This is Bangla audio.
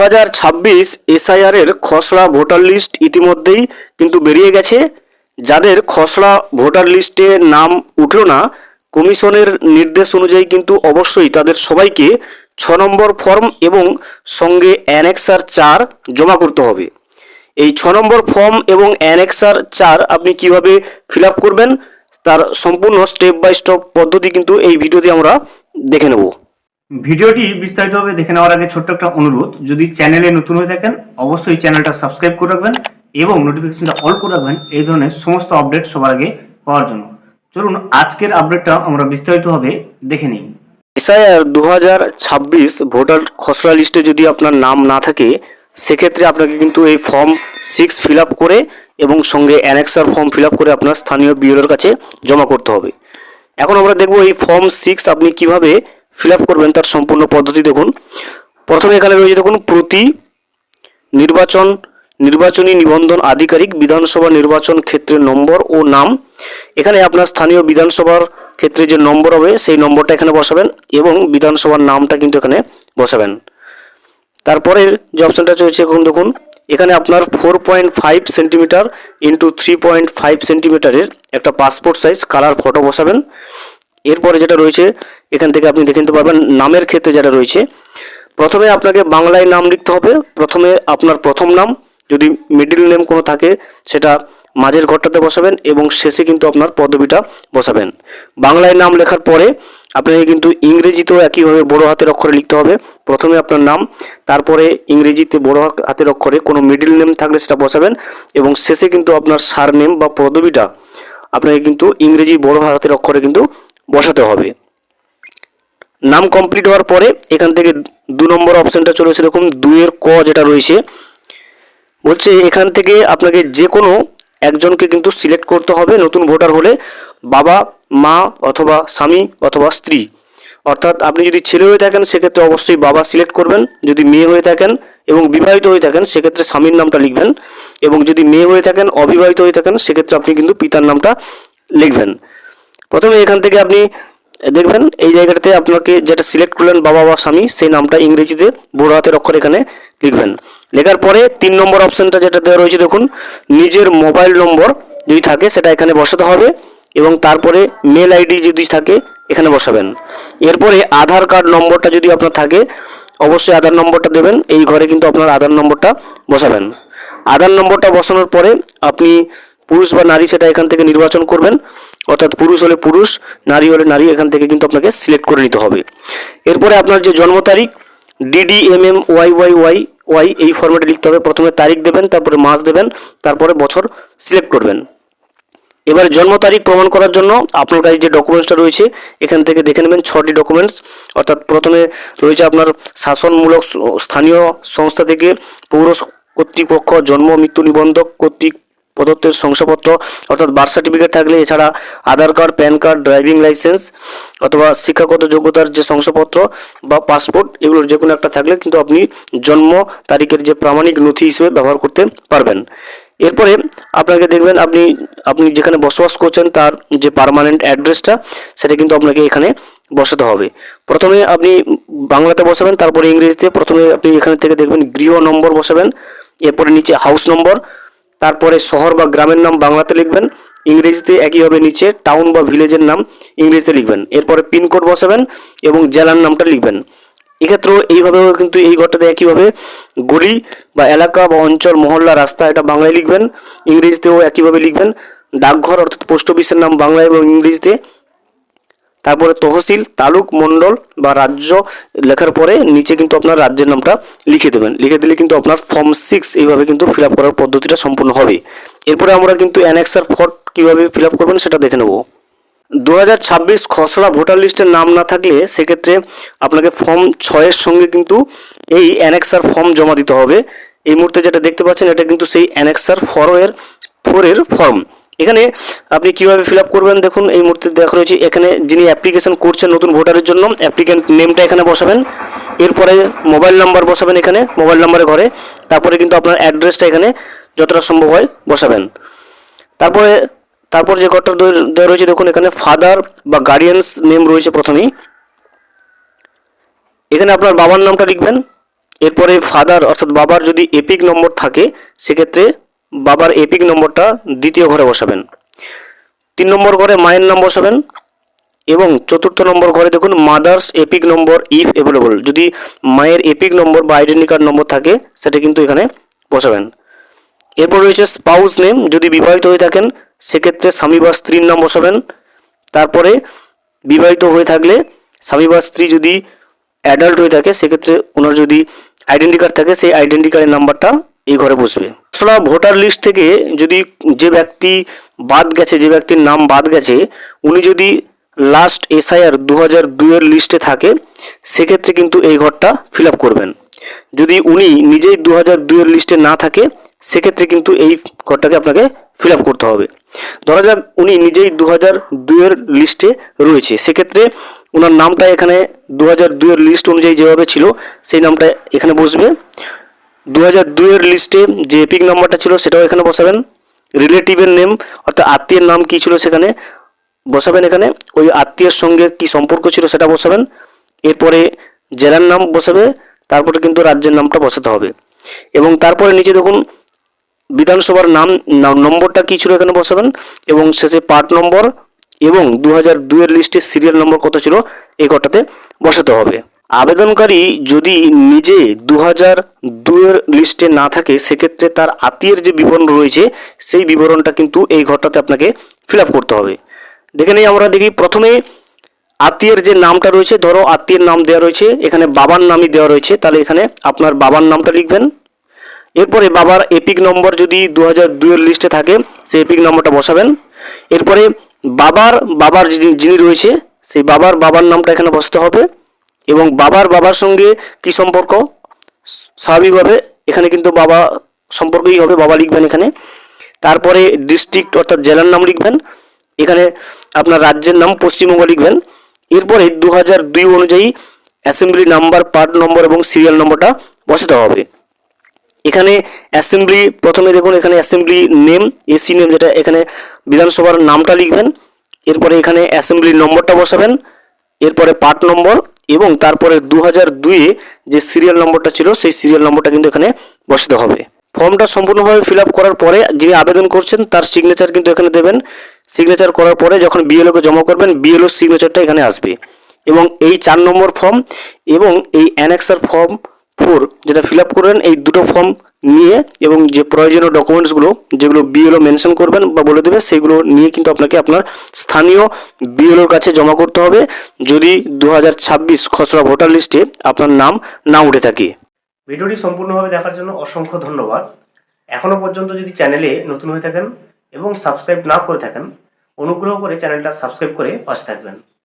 2026 এসআইআর এর খসড়া ভোটার লিস্ট ইতিমধ্যেই কিন্তু বেরিয়ে গেছে। যাদের খসড়া ভোটার লিস্টে নাম উঠলো না, কমিশনের নির্দেশ অনুযায়ী কিন্তু অবশ্যই তাদের সবাইকে 6 নম্বর ফর্ম এবং সঙ্গে অ্যানেক্সার 4 জমা করতে হবে। এই 6 নম্বর ফর্ম এবং অ্যানেক্সার 4 আপনি কিভাবে ফিল আপ করবেন তার সম্পূর্ণ স্টেপ বাই স্টেপ পদ্ধতি কিন্তু এই ভিডিওতে আমরা দেখে নেব। ভিডিওটি বিস্তারিতভাবে দেখে নেওয়ার আগে ছোট্ট একটা অনুরোধ, যদি চ্যানেলে নতুন হয়ে থাকেন অবশ্যই চ্যানেলটা সাবস্ক্রাইব করে রাখবেন এবং নোটিফিকেশনটা অল করে রাখবেন এই ধরনের সমস্ত আপডেট সবার আগে পাওয়ার জন্য। চলুন আজকের আপডেটটা আমরা বিস্তারিতভাবে দেখে নিই। এসআইআর 2026 ভোটার খসড়া লিস্টে যদি আপনার নাম না থাকে, সেক্ষেত্রে আপনাকে কিন্তু এই ফর্ম 6 ফিল আপ করে এবং সঙ্গে অ্যানেক্সার ফর্ম ফিল আপ করে আপনার স্থানীয় বিএলওর কাছে জমা করতে হবে। এখন আমরা দেখব এই ফর্ম 6 আপনি কিভাবে ফিল আপ করবেন তার সম্পূর্ণ পদ্ধতি। দেখুন, প্রথমে এখানে রয়েছে দেখুন প্রতি নির্বাচনী নিবন্ধন আধিকারিক বিধানসভা নির্বাচন ক্ষেত্রের নম্বর ও নাম। এখানে আপনার স্থানীয় বিধানসভার ক্ষেত্রে যে নম্বর হবে সেই নম্বরটা এখানে বসাবেন এবং বিধানসভার নামটা কিন্তু এখানে বসাবেন। তারপরের যে অপশানটা চলছে এখন দেখুন, এখানে আপনার 4.5 সেন্টিমিটার ইন্টু 3.5 সেন্টিমিটারের একটা পাসপোর্ট সাইজ কালার ফটো বসাবেন। এরপরে যেটা রয়েছে এখান থেকে আপনি দেখে নিতে পারবেন নামের ক্ষেত্রে যেটা রয়েছে, প্রথমে আপনাকে বাংলায় নাম লিখতে হবে। প্রথমে আপনার প্রথম নাম, যদি মিডল নেম কোনো থাকে সেটা মাঝের ঘরটাতে বসাবেন এবং শেষে কিন্তু আপনার পদবিটা বসাবেন। বাংলায় নাম লেখার পরে আপনাকে কিন্তু ইংরেজিতেও একইভাবে বড় হাতের অক্ষরে লিখতে হবে। প্রথমে আপনার নাম, তারপরে ইংরেজিতে বড় হাতের অক্ষরে কোনো মিডল নেম থাকলে সেটা বসাবেন এবং শেষে কিন্তু আপনার সার নেম বা পদবিটা আপনাকে কিন্তু ইংরেজি বড় হাতের অক্ষরে কিন্তু বসাতে হবে। নাম কমপ্লিট হওয়ার পরে এখান থেকে 2 নম্বর অপশানটা চলে এসে দেখুন 2 এর ক যেটা রয়েছে, বলছে এখান থেকে আপনাকে যে কোনো একজনকে কিন্তু সিলেক্ট করতে হবে। নতুন ভোটার হলে বাবা, মা অথবা স্বামী অথবা স্ত্রী। অর্থাৎ আপনি যদি ছেলে হয়ে থাকেন সেক্ষেত্রে অবশ্যই বাবা সিলেক্ট করবেন, যদি মেয়ে হয়ে থাকেন এবং বিবাহিত হয়ে থাকেন সেক্ষেত্রে স্বামীর নামটা লিখবেন, এবং যদি মেয়ে হয়ে থাকেন অবিবাহিত হয়ে থাকেন সেক্ষেত্রে আপনি কিন্তু পিতার নামটা লিখবেন। প্রথমে এখান থেকে আপনি দেখবেন এই জায়গাটাতে আপনাকে যেটা সিলেক্ট করলেন বাবা বা স্বামী, সেই নামটা ইংরেজিতে বড় হাতের অক্ষর এখানে লিখবেন। লেখার পরে 3 নম্বর অপশানটা যেটা দেওয়া রয়েছে দেখুন, নিজের মোবাইল নম্বর যদি থাকে সেটা এখানে বসাতে হবে এবং তারপরে মেল আইডি যদি থাকে এখানে বসাবেন। এরপরে আধার কার্ড নম্বরটা যদি আপনার থাকে অবশ্যই আধার নম্বরটা দেবেন। এই ঘরে কিন্তু আপনার আধার নম্বরটা বসাবেন। আধার নম্বরটা বসানোর পরে আপনি পুরুষ বা নারী সেটা এখান থেকে নির্বাচন করবেন, অর্থাৎ পুরুষ হলে পুরুষ, নারী হলে নারী, এখান থেকে কিন্তু আপনাকে সিলেক্ট করে নিতে হবে। এরপরে আপনার যে জন্ম তারিখ DDMMYYYY এই ফরম্যাটে লিখতে হবে। প্রথমে তারিখ দেবেন, তারপরে মাস দেবেন, তারপরে বছর সিলেক্ট করবেন। এবার জন্ম তারিখ প্রমাণ করার জন্য আপনার কাছে যে ডকুমেন্টসটা রয়েছে এখান থেকে দেখে নেবেন 6টি ডকুমেন্টস। অর্থাৎ প্রথমে রয়েছে আপনার শাসনমূলক স্থানীয় সংস্থা থেকে পৌর কর্তৃপক্ষ জন্ম মৃত্যু নিবন্ধক কর্তৃক প্রদত্তের শংসাপত্র, অর্থাৎ বার্থ সার্টিফিকেট থাকলে, এছাড়া Aadhaar card, PAN card, driving licence অথবা শিক্ষাগত যোগ্যতার যে শংসাপত্র বা পাসপোর্ট, এগুলোর যে কোনো একটা থাকলে কিন্তু আপনি জন্ম তারিখের যে প্রামাণিক নথি হিসেবে ব্যবহার করতে পারবেন। এরপরে আপনাকে দেখবেন আপনি যেখানে বসবাস করছেন তার যে পার্মানেন্ট অ্যাড্রেসটা সেটা কিন্তু আপনাকে এখানে বসাতে হবে। প্রথমে আপনি বাংলাতে বসাবেন, তারপরে ইংরেজিতে। প্রথমে আপনি এখান থেকে দেখবেন গৃহ নম্বর বসাবেন, এরপরে নিচে হাউস নম্বর, তারপরে শহর বা গ্রামের নাম বাংলাতে লিখবেন, ইংরেজিতে একইভাবে নিচে টাউন বা ভিলেজের নাম ইংরেজিতে লিখবেন। এরপরে পিনকোড বসাবেন এবং জেলার নামটা লিখবেন। এক্ষেত্রেও এইভাবেও কিন্তু এই ঘরটাতে একইভাবে গলি বা এলাকা বা অঞ্চল, মহল্লা, রাস্তা এটা বাংলায় লিখবেন, ইংরেজিতেও একইভাবে লিখবেন। ডাকঘর অর্থাৎ পোস্ট অফিসের নাম বাংলায় এবং ইংরেজিতে। তারপরে তহসিল, তালুক, মণ্ডল বা রাজ্য লেখার পরে নিচে কিন্তু আপনার রাজ্যের নামটা লিখে দেবেন। লিখে দিলে কিন্তু আপনার ফর্ম 6 এইভাবে কিন্তু ফিল আপ করার পদ্ধতিটা সম্পূর্ণ হবে। এরপরে আমরা কিন্তু অ্যানেক্সার ফর্ম কীভাবে ফিল আপ করবেন সেটা দেখে নেব। 2026 খসড়া ভোটার লিস্টের নাম না থাকলে সেক্ষেত্রে আপনাকে ফর্ম 6-এর সঙ্গে কিন্তু এই অ্যানেক্সার ফর্ম জমা দিতে হবে। এই মুহূর্তে যেটা দেখতে পাচ্ছেন এটা কিন্তু সেই অ্যানেক্সার 4-এর ফর্ম। এখানে আপনি কিভাবে ফিল আপ করবেন দেখুন, এই মুহূর্তে দেখা রয়েছে এখানে যিনি অ্যাপ্লিকেশন করছেন নতুন ভোটারের জন্য অ্যাপ্লিক্যান্ট নেমটা এখানে বসাবেন। এরপরে মোবাইল নাম্বার বসাবেন এখানে মোবাইল নাম্বারের ঘরে, তারপরে কিন্তু আপনার অ্যাড্রেসটা এখানে যতটা সম্ভব হয় বসাবেন। তারপর যে ঘরটা দেওয়া রয়েছে দেখুন এখানে ফাদার বা গার্ডিয়ানস নেম রয়েছে। প্রথমেই এখানে আপনার বাবার নামটা লিখবেন, এরপরে ফাদার অর্থাৎ বাবার যদি এপিক নম্বর থাকে সেক্ষেত্রে বাবার এপিক নম্বরটা দ্বিতীয় ঘরে বসাবেন। 3 নম্বর ঘরে মায়ের নাম বসাবেন এবং 4র্থ নম্বর ঘরে দেখুন mother's epic number if available, যদি মায়ের এপিক নম্বর বা আইডেন্টি কার্ড নম্বর থাকে সেটা কিন্তু এখানে বসাবেন। এরপর রয়েছে স্পাউস নেম, যদি বিবাহিত হয়ে থাকেন সেক্ষেত্রে স্বামী বা স্ত্রীর নাম বসাবেন। তারপরে বিবাহিত হয়ে থাকলে স্বামী বা স্ত্রী যদি অ্যাডাল্ট হয়ে থাকে সেক্ষেত্রে ওনার যদি আইডেন্টি কার্ড থাকে সেই আইডেন্টি কার্ডের নাম্বারটা এই ঘরে বসবে। তাছাড়া ভোটার লিস্ট থেকে যদি যে ব্যক্তি বাদ গেছে, যে ব্যক্তির নাম বাদ গেছে, উনি যদি লাস্ট এসআইআর 2002-এর লিস্টে থাকে সেক্ষেত্রে কিন্তু এই ঘরটা ফিল আপ করবেন। যদি উনি নিজেই 2002-এর লিস্টে না থাকে সেক্ষেত্রে কিন্তু এই ঘরটাকে আপনাকে ফিল আপ করতে হবে। ধরা যাক উনি নিজেই 2002-এর লিস্টে রয়েছে, সেক্ষেত্রে ওনার নামটা এখানে 2002-এর লিস্ট অনুযায়ী যেভাবে ছিল সেই নামটা এখানে বসবে। 2002-এর লিস্টে যে এপিক নাম্বারটা ছিল সেটাও এখানে বসাবেন। রিলেটিভের নেম অর্থাৎ আত্মীয়ের নাম কী ছিল সেখানে বসাবেন, এখানে ওই আত্মীয়ের সঙ্গে কি সম্পর্ক ছিল সেটা বসাবেন। এরপরে জেলার নাম বসাবে, তারপরে কিন্তু রাজ্যের নামটা বসাতে হবে এবং তারপরে নিচে দেখুন বিধানসভার নম্বরটা কী ছিল এখানে বসাবেন এবং শেষে পার্ট নম্বর এবং 2002-এর লিস্টে সিরিয়াল নম্বর কত ছিল এই ঘরটাতে বসাতে হবে। আবেদনকারী যদি নিজে 2002-এর লিস্টে না থাকে সেক্ষেত্রে তার আত্মীয়ের যে বিবরণ রয়েছে সেই বিবরণটা কিন্তু এই ঘরটাতে আপনাকে ফিল আপ করতে হবে। দেখে নেই আমরা দেখি প্রথমে আত্মীয়ের যে নামটা রয়েছে, ধরো আত্মীয়ের নাম দেওয়া রয়েছে এখানে বাবার নামই দেওয়া রয়েছে, তাহলে এখানে আপনার বাবার নামটা লিখবেন। এরপরে বাবার এপিক নম্বর যদি 2002-এর লিস্টে থাকে সেই এপিক নম্বরটা বসাবেন। এরপরে বাবার যিনি রয়েছে সেই বাবার নামটা এখানে বসাতে হবে এবং বাবার সঙ্গে কি সম্পর্ক, স্বাভাবিকভাবে এখানে কিন্তু বাবা সম্পর্কেই হবে, বাবা লিখবেন এখানে। তারপরে ডিস্ট্রিক্ট অর্থাৎ জেলার নাম লিখবেন, এখানে আপনার রাজ্যের নাম পশ্চিমবঙ্গ লিখবেন। এরপরে 2002 অনুযায়ী অ্যাসেম্বলি নাম্বার, পার্ট নম্বর এবং সিরিয়াল নম্বরটা বসাতে হবে। এখানে অ্যাসেম্বলি প্রথমে দেখুন এখানে অ্যাসেম্বলি নেম এসি নেম, যেটা এখানে বিধানসভার নামটা লিখবেন। এরপরে এখানে অ্যাসেম্বলি নম্বরটা বসাবেন, এরপরে পার্ট নম্বর এবং তারপরে 2002-এ যে সিরিয়াল নম্বরটা ছিল সেই সিরিয়াল নম্বরটা কিন্তু এখানে বসাতে হবে। ফর্মটা সম্পূর্ণভাবে ফিল আপ করার পরে যিনি আবেদন করছেন তার সিগনেচার কিন্তু এখানে দেবেন। সিগনেচার করার পরে যখন বিএলওকে জমা করবেন বিএলও সিগনেচারটা এখানে আসবে এবং এই 4 নম্বর ফর্ম এবং এই অ্যানেক্সার ফর্ম 4 যেটা ফিল আপ করবেন, এই দুটো ফর্ম নিয়ে এবং যে প্রয়োজনীয় ডকুমেন্টসগুলো যেগুলো বিএলও মেনশন করবেন বা বলে দেবে সেগুলো নিয়ে কিন্তু আপনাকে আপনার স্থানীয় বিএলওর কাছে জমা করতে হবে যদি 2026 খসড়া ভোটার লিস্টে আপনার নাম না উঠে থাকে। ভিডিওটি সম্পূর্ণভাবে দেখার জন্য অসংখ্য ধন্যবাদ। এখনও পর্যন্ত যদি চ্যানেলে নতুন হয়ে থাকেন এবং সাবস্ক্রাইব না করে থাকেন অনুগ্রহ করে চ্যানেলটা সাবস্ক্রাইব করে পাশে থাকবেন।